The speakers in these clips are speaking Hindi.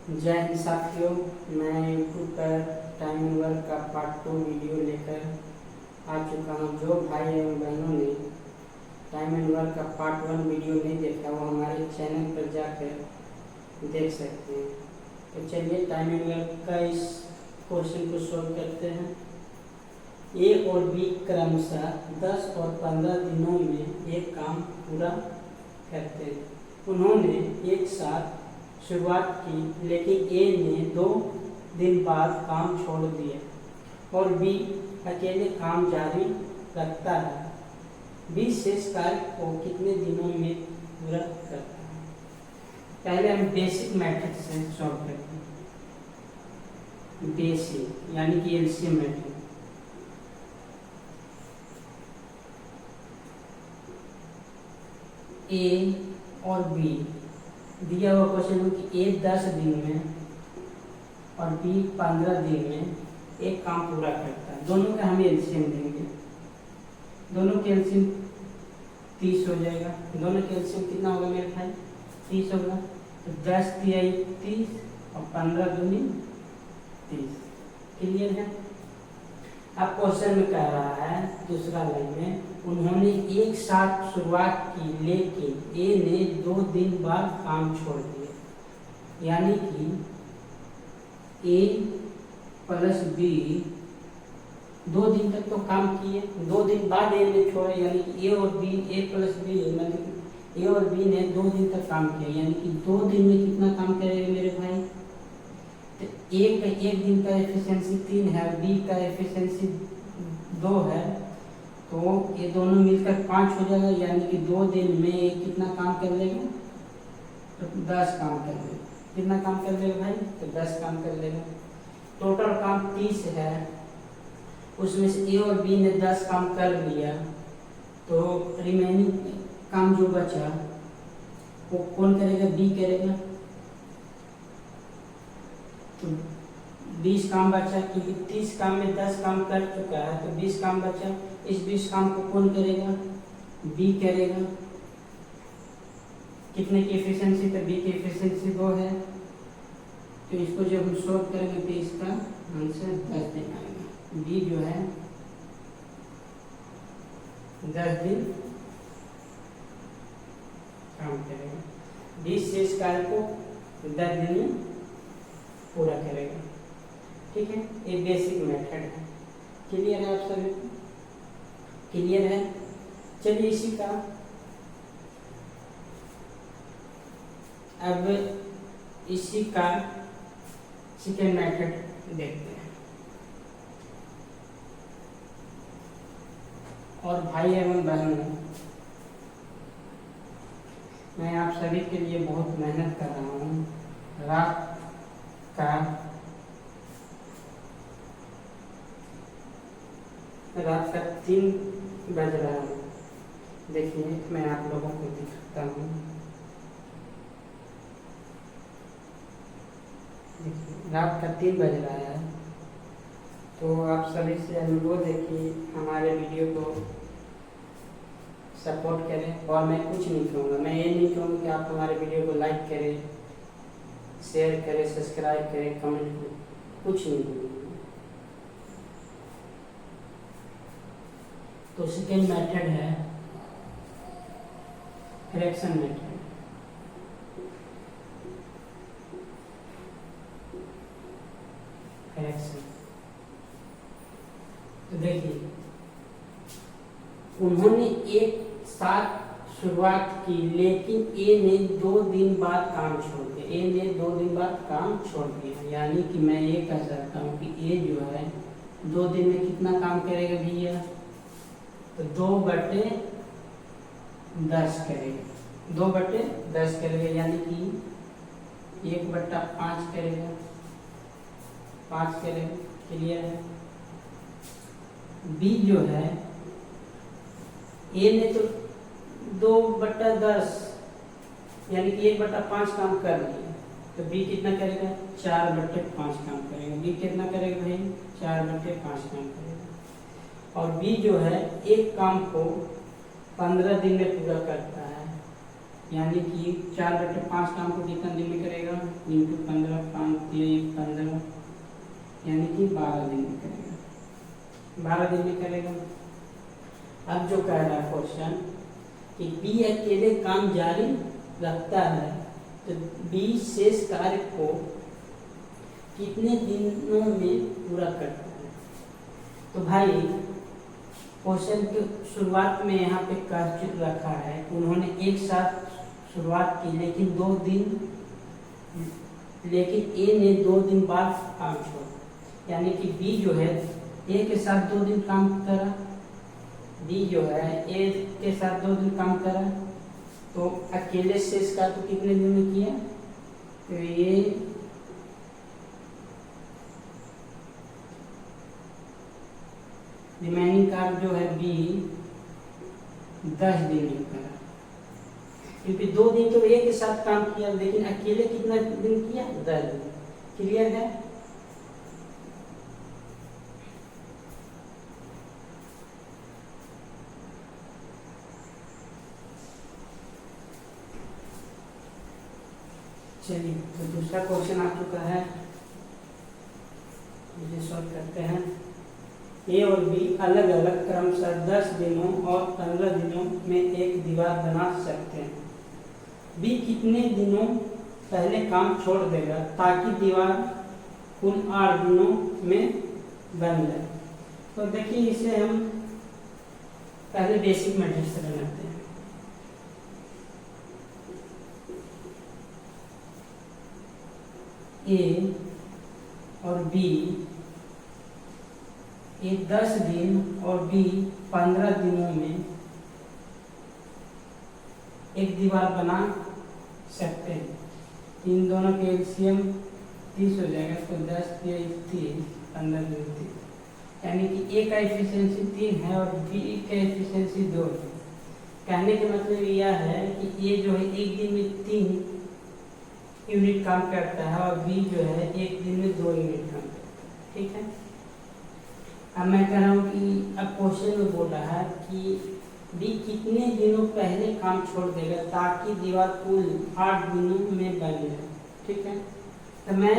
जय हिंद साथियों, मैं यूट्यूब पर टाइम एंड वर्क का पार्ट 2 वीडियो लेकर आ चुका हूं। जो भाई एवं बहनों ने टाइम एंड वर्क का पार्ट 1 वीडियो नहीं देखा वो हमारे चैनल पर जाकर देख सकते हैं। तो चलिए टाइम एंड वर्क का इस क्वेश्चन को सॉल्व करते हैं। ए और बी क्रमशः 10 और 15 दिनों में एक काम पूरा करते हैं। उन्होंने एक साथ शुरुआत की, लेकिन ए ने 2 दिन बाद काम छोड़ दिया और बी अकेले काम जारी रखता है। बी शेष कार्य को कितने दिनों में पूरा करता है? पहले हम बेसिक मेथड से सॉल्व करते हैं। बेसिक यानी कि एलसीएम मेथड। ए और बी दिया हुआ क्वेश्चन है कि ए 10 दिन में और बी 15 दिन में एक काम पूरा करता है। दोनों का हमें एलसीएम देंगे। दोनों के एलसीएम 30 हो जाएगा। दोनों के एलसीएम कितना होगा मेरे भाई? 30 होगा। तो 10 तिया 30 और 15 दूनी 30। क्लियर है? अब क्वेश्चन में कह रहा है दूसरा लाइन में, उन्होंने एक साथ शुरुआत की, लेकिन ए ने 2 दिन बाद काम छोड़ दिया। यानी कि ए प्लस बी 2 दिन तक तो काम किए, 2 दिन बाद ए ने छोड़ा। यानी कि ए और बी, ए प्लस बी मतलब ए और बी ने 2 दिन तक काम किया। यानी कि 2 दिन में कितना काम करेगा मेरे भाई? एक दिन का एफिशिएंसी 3 है, बी का एफिशिएंसी 2 है, तो ये दोनों मिलकर 5 हो जाएगा। यानी कि 2 दिन में कितना काम कर लेगा? तो 10 काम कर लेगा। कितना काम कर लेगा भाई? तो 10 काम कर लेगा। टोटल काम 30 है, उसमें से ए और बी ने 10 काम कर लिया, तो रिमेनिंग काम जो बचा वो कौन करेगा? बी करेगा। तो 20 काम बचा, क्योंकि 30 काम में 10 काम कर चुका है, तो 20 काम बचा। इस 20 काम को कौन करेगा? बी करेगा। कितने की एफिशिएंसी? तो बी की एफिशिएंसी 2 है। तो इसको जब हम सॉल्व करेंगे तो इसका आंसर 10 दिन आएगा। बी जो है 10 दिन काम करेगा। बी शेष कार्य को 10 दिन में पूरा करेगा। ठीक है, ये बेसिक मेथड है। क्लियर है आप सभी? क्लियर है? चलिए इसी का अब इसी का सेकेंड मेथड देखते हैं। और भाई एवं बहनों, मैं आप सभी के लिए बहुत मेहनत कर रहा हूँ। रात का 3 बज रहा है। देखिए मैं आप लोगों को दिखाता हूँ। देखिए रात का 3 बज रहा है। तो आप सभी से अनुरोध है कि हमारे वीडियो को सपोर्ट करें। और मैं कुछ नहीं कहूँगा, मैं ये नहीं कहूँगा कि आप हमारे वीडियो को लाइक करें, शेयर करें, सब्सक्राइब करें, कमेंट करें, कुछ नहीं कहूँगा। तो सेकेंड मेथड है फ्रैक्शन मेथड। फ्रैक्शन, तो देखिए उन्होंने एक साथ शुरुआत की, लेकिन ए ने 2 दिन बाद काम छोड़ दिया। ए ने 2 दिन बाद काम छोड़ दिया। यानी कि मैं ये कह सकता हूँ कि ए जो है 2 दिन में कितना काम करेगा भैया? तो 2/10 करेगा। 2/10 करेगा। यानी कि 1/5 करेगा। 5 करेगा। क्लियर है? बी जो है, ए ने तो 2/10 यानी कि 1/5 काम कर लिया, तो बी कितना करेगा? 4/5 काम करेगा। बी कितना करेगा भाई? 4/5 काम करेगा। और बी जो है एक काम को 15 दिन में पूरा करता है। यानी कि 4/5 काम को कितना दिन में करेगा, इंटू 15, 5 3 15, यानी कि 12 दिन में करेगा, 12 दिन में करेगा। अब जो कह रहा है क्वेश्चन कि बी अकेले काम जारी रखता है तो बी शेष कार्य को कितने दिनों में पूरा करता है। तो भाई क्वेश्चन की शुरुआत में यहाँ पे कह रखा है, उन्होंने एक साथ शुरुआत की लेकिन ए ने 2 दिन बाद काम छोड़ा, यानी कि बी जो है ए के साथ 2 दिन काम करा, बी जो है ए के साथ 2 दिन काम करा, तो अकेले शेष का तो कितने दिन में किया, तो ये रिमेनिंग कार्य जो है बी 10 दिन में करा, क्योंकि 2 दिन तो एक के साथ काम किया लेकिन अकेले कितना दिन किया, 10 दिन। क्लियर है। चलिए तो दूसरा क्वेश्चन आ चुका है, इसे सॉल्व करते हैं। ए और बी अलग अलग क्रमशः 10 दिनों और 15 दिनों में एक दीवार बना सकते हैं। बी कितने दिनों पहले काम छोड़ देगा ताकि दीवार कुल 8 दिनों में बन जाए। तो देखिए इसे हम पहले बेसिक मेथड से बनाते हैं। ए और बी, ए 10 दिन और बी 15 दिनों में एक दीवार बना सकते हैं। इन दोनों के एलसीएम 30 हो जाएगा, तो 10 के 30, 15 दिन 30, यानी कि ए का एफिशिएंसी 3 है और बी का एफिशिएंसी 2 है। कहने का मतलब यह है कि ए जो है एक दिन में 3 यूनिट काम करता है और बी जो है एक दिन में 2 यूनिट काम करता है। ठीक है। अब मैं कह रहा हूँ कि अब क्वेश्चन में बोल रहा है कि बी कितने दिनों पहले काम छोड़ देगा ताकि दीवार कुल 8 दिनों में बन जाए। ठीक है। तो मैं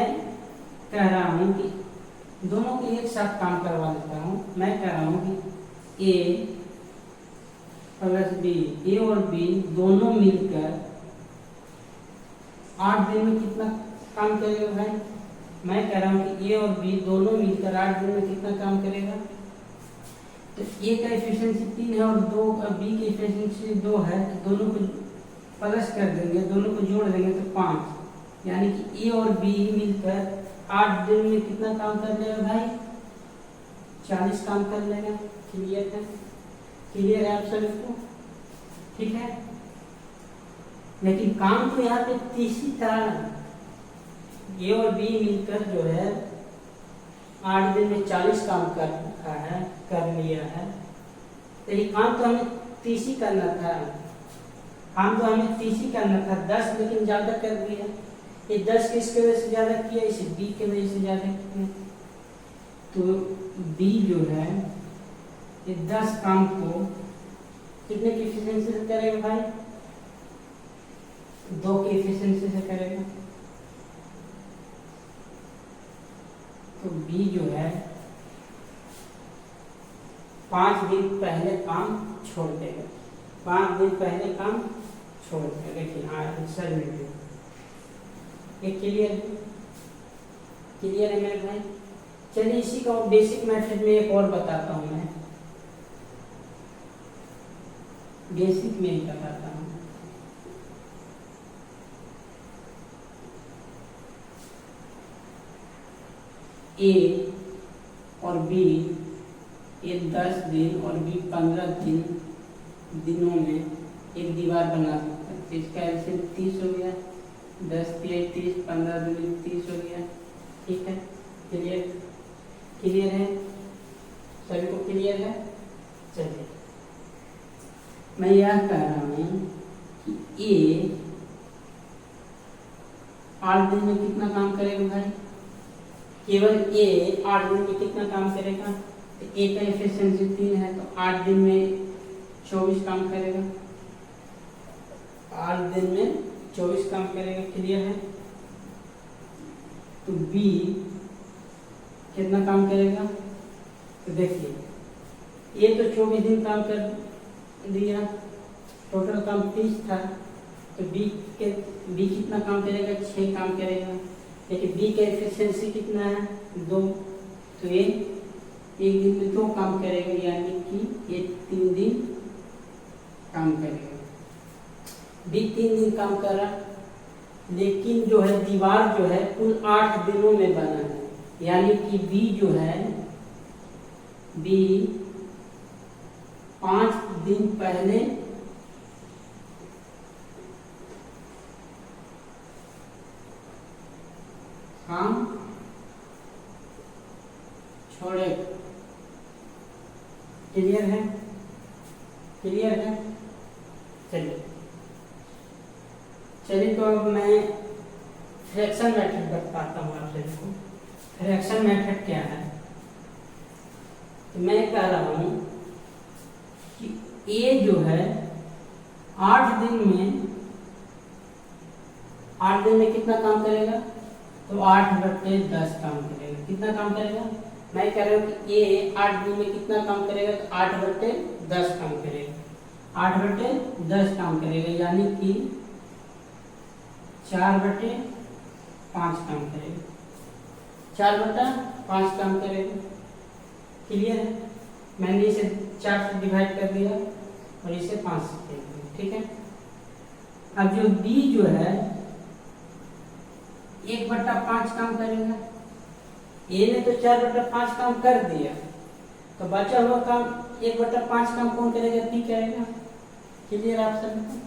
कह रहा हूँ कि दोनों को एक साथ काम करवा देता हूँ। मैं कह रहा हूँ कि ए प्लस बी, ए और बी दोनों मिलकर 8 दिन में कितना काम करेगा भाई। मैं कह रहा हूँ कि ए और बी दोनों मिलकर 8 दिन में कितना काम करेगा। तो ए का एफिशिएंसी 3 है और बी की एफिशिएंसी 2 है, तो दोनों को प्लस कर देंगे, दोनों को जोड़ देंगे तो 5, यानी कि ए और बी मिलकर 8 दिन में कितना काम कर लेगा भाई, 40 काम कर लेगा। क्लियर है। क्लियर है आप सभी को। ठीक है। लेकिन काम तो यहाँ पे तीसरी तरह ए और बी मिलकर जो है 8 दिन में 40 काम कर लिया है। तो ये काम तो हमें 30 करना था, काम तो हमें 30 करना था, 10 लेकिन ज़्यादा कर दिया। ये 10 किसके वजह से ज़्यादा किया, इसे बी के वजह से ज़्यादा किया। तो बी जो है ये 10 काम को कितने की एफिशिएंसी से करेगा भाई, 2 की एफिशिएंसी से करेगा। तो बी जो है 5 दिन पहले काम छोड़ देगा, 5 दिन पहले काम छोड़ देगा। लेकिन आंसर में ये क्लियर है मेरे भाई। चलिए इसी का बेसिक मेथड में एक और बताता हूँ। मैं बेसिक में ही बताता हूँ। ए और बी, ए 10 दिन और बी 15 दिनों में एक दीवार बना सकता है। इसका एलसीएम 30 हो गया, 10 3 30, 15 दूनी 30 हो गया। ठीक है। क्लियर है सभी को। क्लियर है। चलिए मैं यह कह रहा हूँ कि ए 8 दिन में कितना काम करेगा भाई, केवल ए 8 दिन में कितना काम करेगा। तो ए का एफिशिएंसी 3 है, तो 8 दिन में 24 काम करेगा। 8 दिन में 24 काम करेगा। क्लियर है? तो बी कितना काम करेगा? तो देखिए ये तो 24 दिन काम कर दिया, टोटल काम 30 था। तो बी कितना काम करेगा? 6 काम करेगा। लेकिन बी का एफिशिएंसी कितना है? 2। तो ये एक दिन में 2 काम करेगा, यानी कि ये 3 दिन काम करेगा। बी 3 दिन काम कर रहा, लेकिन जो है दीवार जो है कुल 8 दिनों में बना है, यानी कि बी जो है बी 5 दिन पहले काम छोड़े। क्लियर है? क्लियर है? चलिए तो अब मैं फ्रैक्शन मेथड बताता हूँ आप सभी को। फ्रैक्शन मेथड क्या है? तो मैं कह रहा हूँ कि ए जो है 8 दिन में कितना काम करेगा? तो 8/10 काम करेगा। कितना काम करेगा? मैं कह रहा हूँ कि ए 8 दिन में कितना काम करेगा? तो 8/10 काम करेगा। 8/10 काम करेगा, यानी कि 4/5 काम करेगा। 4/5 काम करेगा। क्लियर है? मैंने इसे 4 से डिवाइड कर दिया और इसे 5 से दे दिया। ठीक है? अब जो बी जो है 1/5 काम करेगा। ए ने तो 4/5 काम कर दिया, तो बचा हुआ काम 1/5 काम कौन करेगा? बी करेगा। क्लियर आप सभी?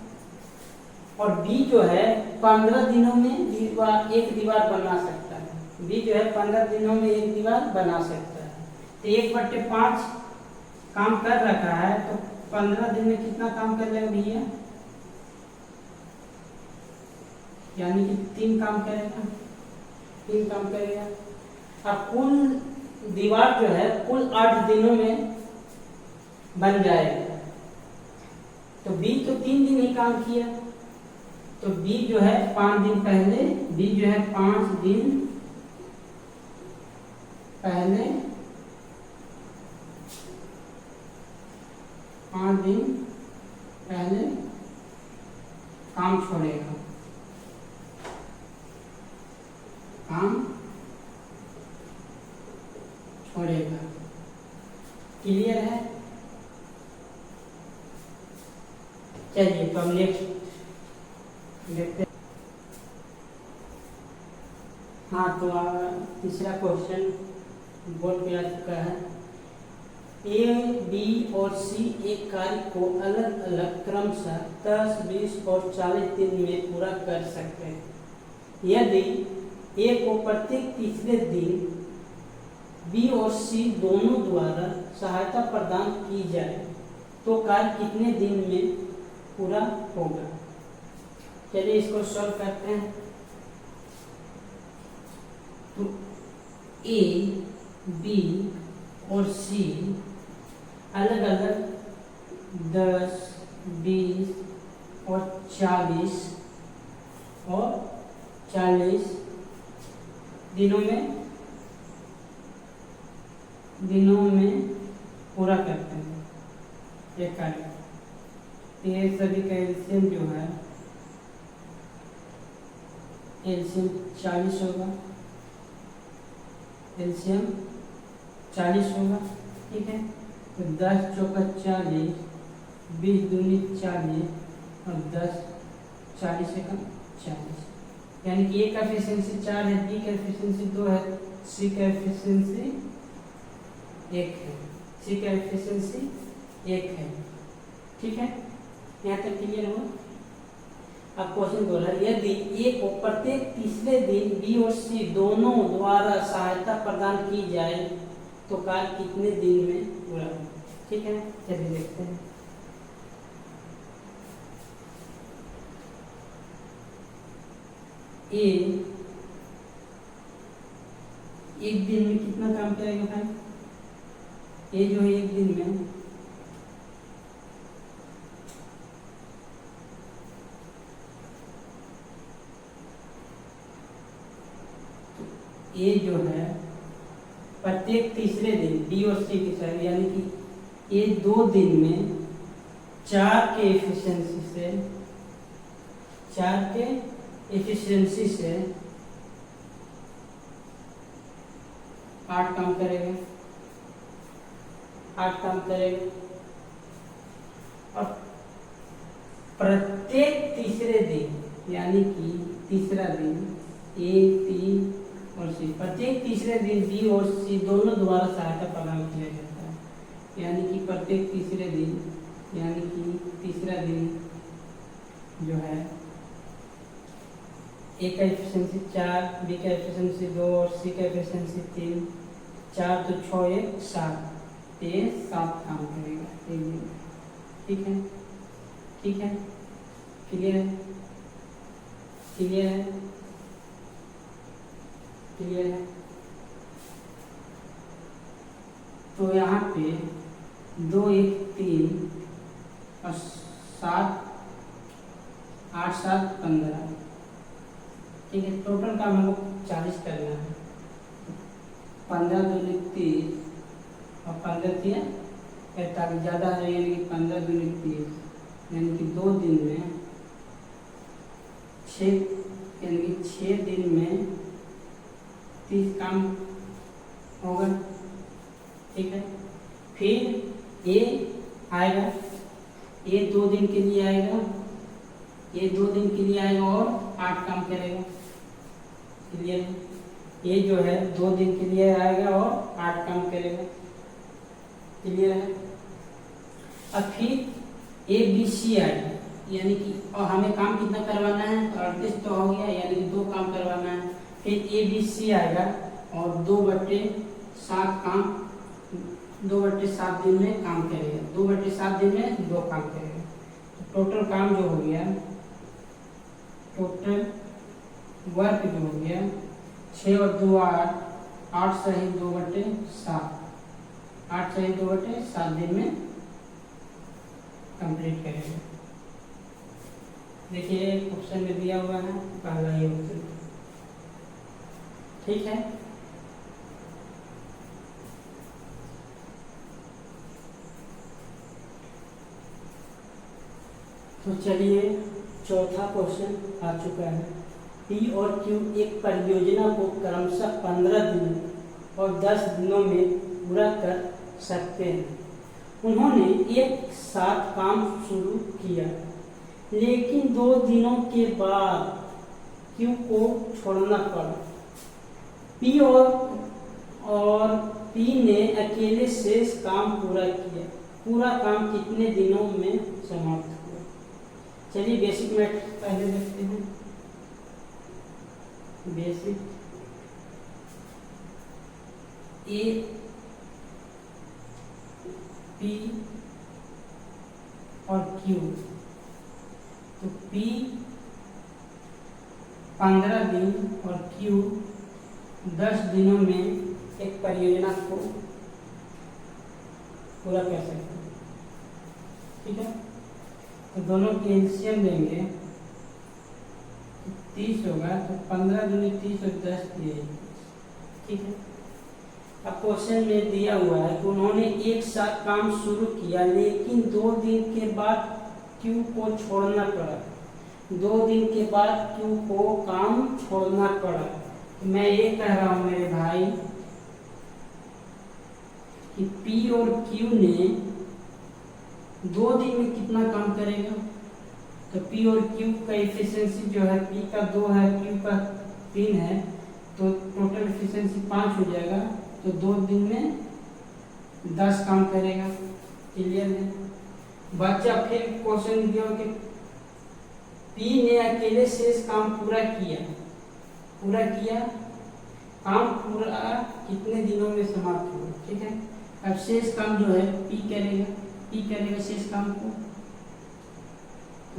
और बी जो है 15 दिनों में एक दीवार बना सकता है। बी जो है 15 दिनों में एक दीवार बना सकता है। तो 1/5 काम कर रखा है, तो 15 दिन में कितना काम कर लेगा भैया? यानी कि 3 काम करेगा। 3 काम करेगा। अब कुल दीवार जो है कुल 8 दिनों में बन जाएगा। तो बी तो 3 दिन ही काम किया, तो बी जो है 5 दिन पहले, बी जो है 5 दिन पहले 5 दिन पहले काम छोड़ेगा। काम छोड़ेगा। क्लियर है? चलिए तो हम नेक्स्ट देखते हैं। हाँ, तो तीसरा क्वेश्चन बोर्ड पे आ चुका है। ए, बी और सी एक कार्य को अलग अलग क्रमशः 10, 20 और 40 दिन में पूरा कर सकते हैं। यदि ए को प्रत्येक तीसरे दिन बी और सी दोनों द्वारा सहायता प्रदान की जाए तो कार्य कितने दिन में पूरा होगा? चलिए इसको सॉल्व करते हैं। तो ए, बी और सी अलग अलग 10, 20 और 40 दिनों में पूरा करते हैं एक कार्य। ये सभी का एलसीएम जो है एलसीएम 40 होगा। एलसीएम 40 होगा। ठीक है? तो 10 चौका 40, 20 दूनी 40 और 10 40 एकम 40, यानी कि ए का एफिशिएंसी 4 है, बी का एफिशिएंसी 2 है, सी का एफिशिएंसी 1 है। सी का एफिशिएंसी 1 है। ठीक है? यहाँ तक क्लियर हो? अब क्वेश्चन बोला, यदि ए को प्रत्येक तीसरे दिन बी और सी दोनों द्वारा सहायता प्रदान की जाए तो कार्य कितने दिन में पूरा होगा? ठीक है? चलिए देखते हैं। ए एक दिन में कितना काम करेगा भाई? ए जो है एक दिन में ए जो है प्रत्येक तीसरे दिन बी और सी के साथ, यानी कि ए 2 दिन में 4 के एफिशिएंसी से 8 काम करेगा, 8 काम करेगा। और प्रत्येक तीसरे दिन, यानी कि तीसरा दिन ए बी और सी, प्रत्येक तीसरे दिन बी और सी दोनों द्वारा सहायता प्रदान किया जाता है। यानी कि प्रत्येक तीसरे दिन, यानी कि तीसरा दिन जो है ए का एफिशिएंसी 4, बी का एफिशिएंसी 2 और सी का एफिशिएंसी 3, 4 तो 6 1 7, ये 7 काम करेगा एक दिन। ठीक है, ठीक है, क्लियर है, क्लियर है, क्लियर है। तो यहाँ पे 2 1 3 और 7 8 7 15, ठीक है। टोटल काम हमको 40 करना है। 15 2 30 और 15 3 45, ज़्यादा है, यानी कि 15 2 30, यानी कि 2 दिन में 6, यानी कि 6 दिन में 30 काम होगा। ठीक है, फिर ए आएगा, ये 2 दिन के लिए आएगा, ये 2 दिन के लिए आएगा और 8 काम करेगा। क्लियर है, ये जो है 2 दिन के लिए आएगा और 8 काम करेगा। क्लियर है। अब फिर ए बी सी आएगा, यानी कि और हमें काम कितना करवाना है, 38 तो हो गया, यानी कि 2 काम करवाना है। फिर ए बी सी आएगा और 2/7 काम, 2/7 दिन में काम करेगा, 2/7 दिन में 2 काम करेगा। टोटल काम जो हो गया, टोटल वर्क जो हो गया 6 और 2 8, 8 सही 2/7, 8 सही 2/7 दिन में कंप्लीट करेगा। देखिए ऑप्शन में दिया हुआ है पहला ये ऑप्शन। ठीक है, तो चलिए चौथा क्वेश्चन आ चुका है। पी और क्यू एक परियोजना को क्रमशः 15 दिनों और 10 दिनों में पूरा कर सकते हैं। उन्होंने एक साथ काम शुरू किया, लेकिन 2 दिनों के बाद क्यू को छोड़ना पड़ा। पी और पी ने अकेले शेष काम पूरा किया। पूरा काम कितने दिनों में समाप्त हुआ? चलिए बेसिक मैथ पहले देखते हैं। बेसिक ए पी और क्यू, तो पी 15 दिन और क्यू 10 दिनों में एक परियोजना को पूरा कर सकते हैं। ठीक है, तो दोनों के एलसीएम लेंगे, 30 होगा, तो 15 दूनी 30 और 10 दिए। ठीक है, अब क्वेश्चन में दिया हुआ है कि उन्होंने एक साथ काम शुरू किया, लेकिन 2 दिन के बाद क्यू को छोड़ना पड़ा। 2 दिन के बाद क्यू को काम छोड़ना पड़ा। तो मैं ये कह रहा हूँ मेरे भाई कि पी और क्यू ने 2 दिन में कितना काम करेगा? तो पी और क्यू का एफिशिएंसी जो है, पी का 2 है, क्यू का 3 है, तो टोटल एफिशिएंसी 5 हो जाएगा। तो 2 दिन में 10 काम करेगा। क्लियर है बच्चा? फिर क्वेश्चन दिया कि पी ने अकेले शेष काम पूरा किया। काम पूरा कितने दिनों में समाप्त हुआ? ठीक है, अब शेष काम जो है पी करेगा शेष काम को। तो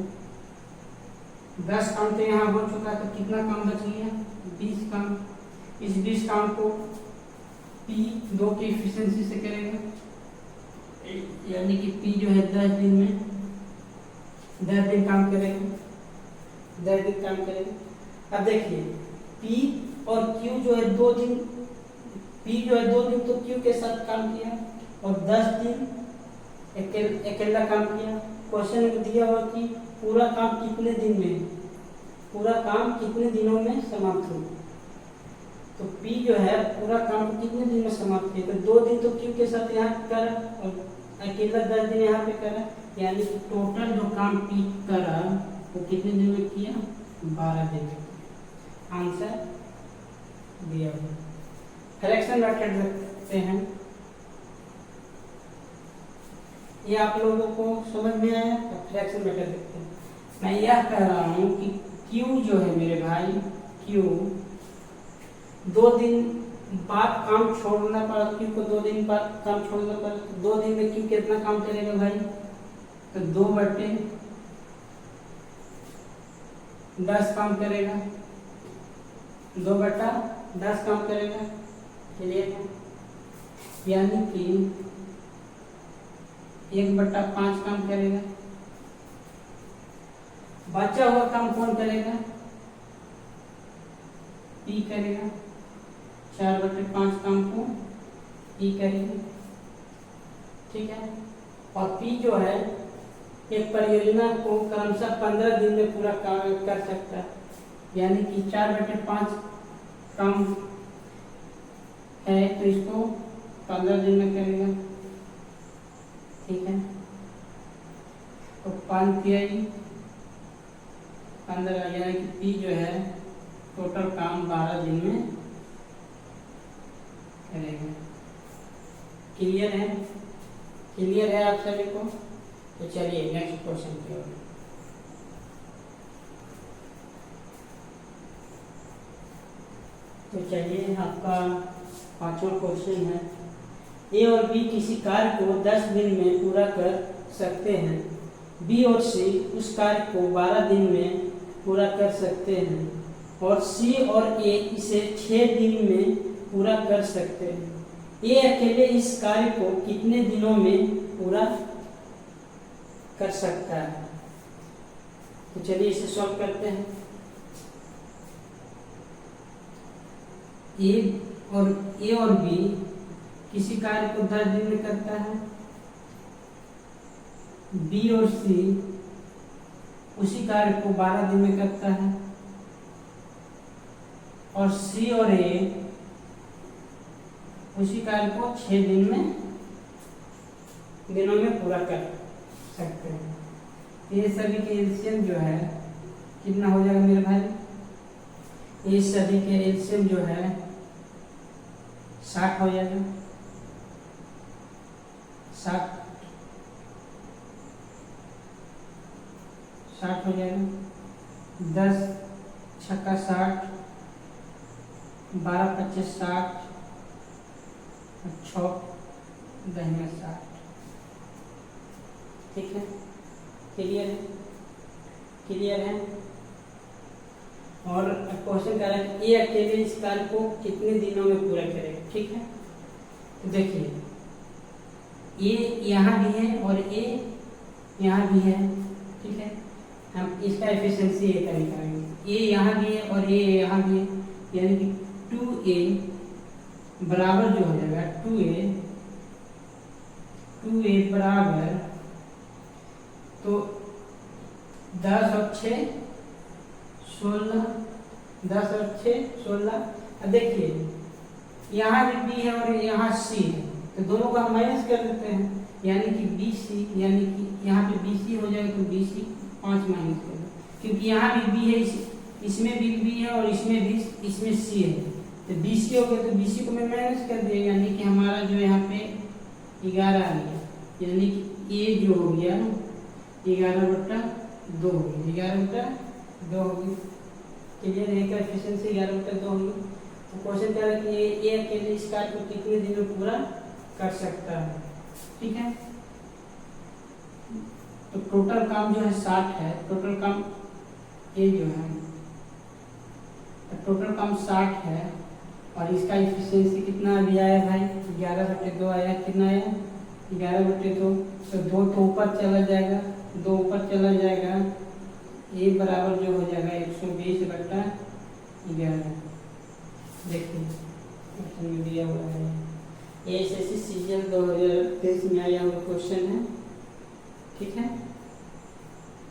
10 काम तो यहाँ हो चुका है, तो कितना काम बच गया? 20 काम। इस 20 काम को पी 2 की एफिशिएंसी से करेगा, यानी कि पी जो है 10 दिन में 10 दिन काम करेगा। अब देखिए पी और क्यू जो है 2 दिन, पी जो है 2 दिन तो क्यू के साथ काम किया और 10 दिन अकेला काम किया। क्वेश्चन में दिया हुआ कि पूरा काम कितने दिन में, पूरा काम कितने दिनों में समाप्त हो। तो P जो है पूरा काम कितने दिन में समाप्त किया, तो 2 दिन तो Q के साथ यहाँ करा और अकेला 10 दिन यहाँ पे करा, यानी कि टोटल जो काम P करा वो कितने दिन में किया, 12 दिन में। आंसर दिया हुआ। फ्रैक्शन ब्रैकेट रखते हैं, ये आप लोगों को समझ में आया। फ्रैक्शन ब्रैकेट देखते हैं। मैं यह कह रहा हूँ कि Q जो है मेरे भाई, Q 2 दिन बाद काम छोड़ना पड़ा, Q को 2 दिन बाद काम छोड़ना पड़ा। 2 दिन में Q कितना काम करेगा भाई, तो 2/10 काम करेगा, 2/10 काम करेगा। क्लियर है, यानी कि 1/5 काम करेगा। बचा हुआ काम कौन करेगा, P करेगा। 4/5 काम को P करेगा, ठीक है। और P जो है एक परियोजना को क्रमशः 15 दिन में पूरा काम कर सकता है, यानी कि 4/5 काम है तो इसको 15 दिन में करेगा, ठीक है। तो 5 15, यानी कि P जो है टोटल काम 12 दिन में करेगा। क्लियर है, क्लियर है आप सभी को। तो चलिए नेक्स्ट क्वेश्चन की ओर। तो चलिए आपका 5वां क्वेश्चन है, ए और बी किसी कार्य को 10 दिन में पूरा कर सकते हैं, बी और सी उस कार्य को 12 दिन में पूरा कर सकते हैं और सी और ए इसे 6 दिन में पूरा कर सकते हैं। ए अकेले इस कार्य को कितने दिनों में पूरा कर सकता है। तो चलिए इसे सॉल्व करते हैं। ए और बी किसी कार्य को 10 दिन में करता है, बी और सी उसी कार्य को 12 दिन में करता है और सी और ए उसी कार्य को 6 दिनों में पूरा कर सकते हैं। ये सभी के एलसीएम जो है कितना हो जाएगा मेरे भाई, ये सभी के एलसीएम जो है 60 हो जाएगा। 60 हो जाएगा। 10 छक्का 60, 12 25 60, 6 दहिया 60। ठीक है, क्लियर है, क्लियर है। और क्वेश्चन कह रहा है कि ए अकेले इस कार्य को कितने दिनों में पूरा करेगा। ठीक है, तो देखिए ए यहाँ भी है और ए यहाँ भी है। ठीक है, हम इसका एफिशिएंसी ए का निकालेंगे। ए यहाँ भी है और ए यहाँ भी है, यानी कि 2a बराबर जो हो जाएगा 2a बराबर, तो 10 और 6 16, 10 और 6 16। अब देखिए यहाँ भी बी है और यहाँ सी है, तो दोनों को हम माइनस कर देते हैं, यानी कि BC, यानी कि यहाँ पे BC हो जाएगा, तो BC 5 माइनस कर दो, क्योंकि यहाँ भी B है, इसमें भी B है और इसमें भी, इसमें C है, तो BC हो गया, तो BC को मैं माइनस कर दिया, यानी कि हमारा जो यहाँ पे 11 आ गया, यानी कि A जो हो गया 11/2 हो गया, 11/2 हो गई। क्लियर है, का एफिशिएंसी 11/2 होगी। तो क्वेश्चन कह रहा है कि ए अकेले इस कार्य को कितने दिन में पूरा कर सकता है। ठीक है, तो टोटल काम जो है 60 है, टोटल काम ए जो है टोटल काम 60 है और इसका एफिशिएंसी कितना अभी आया भाई, 11/2 आया। कितना आया, 11/2, तो 2 तो ऊपर चला जाएगा, 2 ऊपर चला जाएगा, ए बराबर जो हो जाएगा 120/2, 11। देखिए ऑप्शन में दिया हुआ है, एसएससी सीजीएल 2023 में आया हुआ क्वेश्चन है, ठीक है।